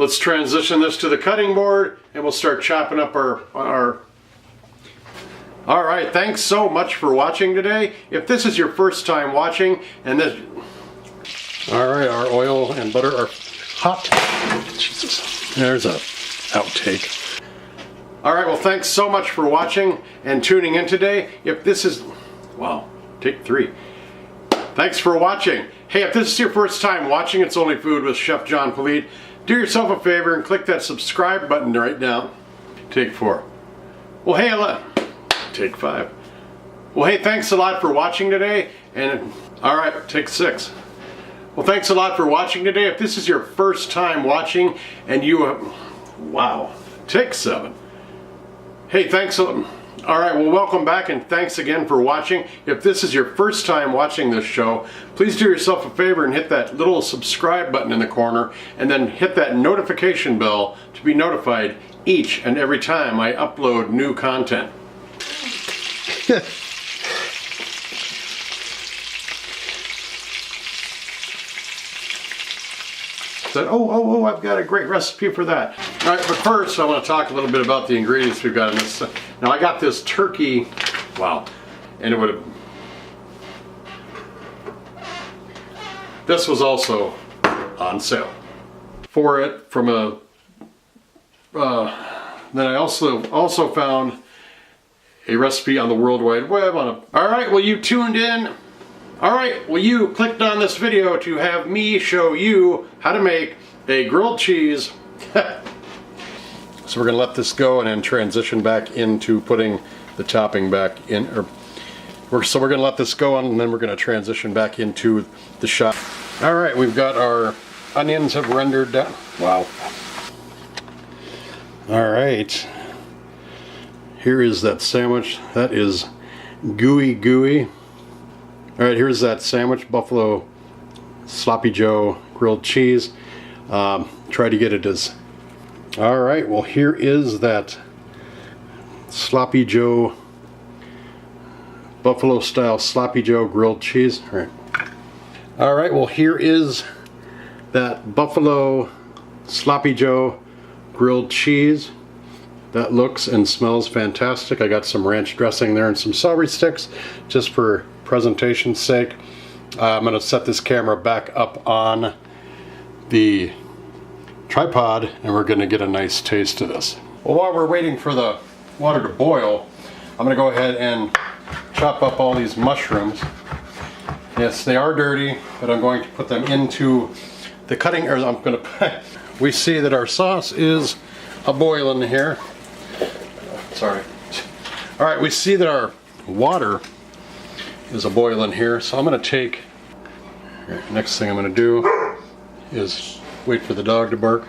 let's transition this to the cutting board and we'll start chopping up our... Alright, thanks so much for watching today. If this is your first time watching and this... Alright, our oil and butter are hot. Jesus, there's a outtake. Alright, well thanks so much for watching and tuning in today. If this is... Wow, take 3. Thanks for watching. Hey, if this is your first time watching It's Only Food with Chef John Politte, do yourself a favor and click that subscribe button right now. Take 4. Well, hey, take 5. Well, hey, thanks a lot for watching today. And all right, take 6. Well, thanks a lot for watching today. If this is your first time watching and you, wow, take 7. Hey, thanks a lot. All right, well, welcome back and thanks again for watching. If this is your first time watching this show, please do yourself a favor and hit that little subscribe button in the corner and then hit that notification bell to be notified each and every time I upload new content. Said, oh, I've got a great recipe for that. All right, but first I want to talk a little bit about the ingredients we've got in this. Now I got this turkey, wow, and it would have, this was also on sale for it from a, then I also found a recipe on the World Wide Web on a, all right, well you tuned in. All right, well you clicked on this video to have me show you how to make a grilled cheese. So we're gonna let this go and then transition back into putting the topping back in, so we're gonna let this go on and then we're gonna transition back into the shop. All right, we've got our onions have rendered down. Wow. All right, here is that sandwich. That is gooey. All right, here's that sandwich, Buffalo Sloppy Joe grilled cheese. Try to get it as... All right, well here is that Sloppy Joe, Buffalo style Sloppy Joe grilled cheese. All right, well here is that Buffalo Sloppy Joe grilled cheese. That looks and smells fantastic. I got some ranch dressing there and some celery sticks just for presentation's sake. I'm going to set this camera back up on the tripod and we're going to get a nice taste of this. Well, while we're waiting for the water to boil, I'm going to go ahead and chop up all these mushrooms. Yes, they are dirty, but I'm going to put them into the cutting, or I'm going to, we see that our sauce is a-boiling here. Sorry. All right, we see that our water is a-boiling here, so I'm going to take, next thing I'm going to do is wait for the dog to bark.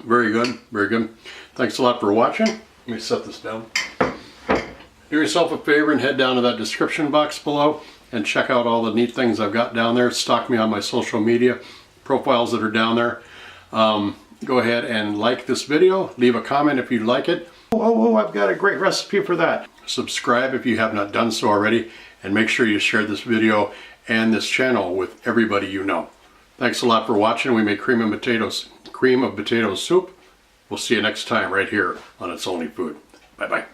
Very good, very good. Thanks a lot for watching. Let me set this down. Do yourself a favor and head down to that description box below and check out all the neat things I've got down there. Stalk me on my social media profiles that are down there. Go ahead and like this video. Leave a comment if you like it. Oh, I've got a great recipe for that. Subscribe if you have not done so already, and make sure you share this video and this channel with everybody you know. Thanks a lot for watching. We make cream of potato soup. We'll see you next time right here on It's Only Food. Bye-bye.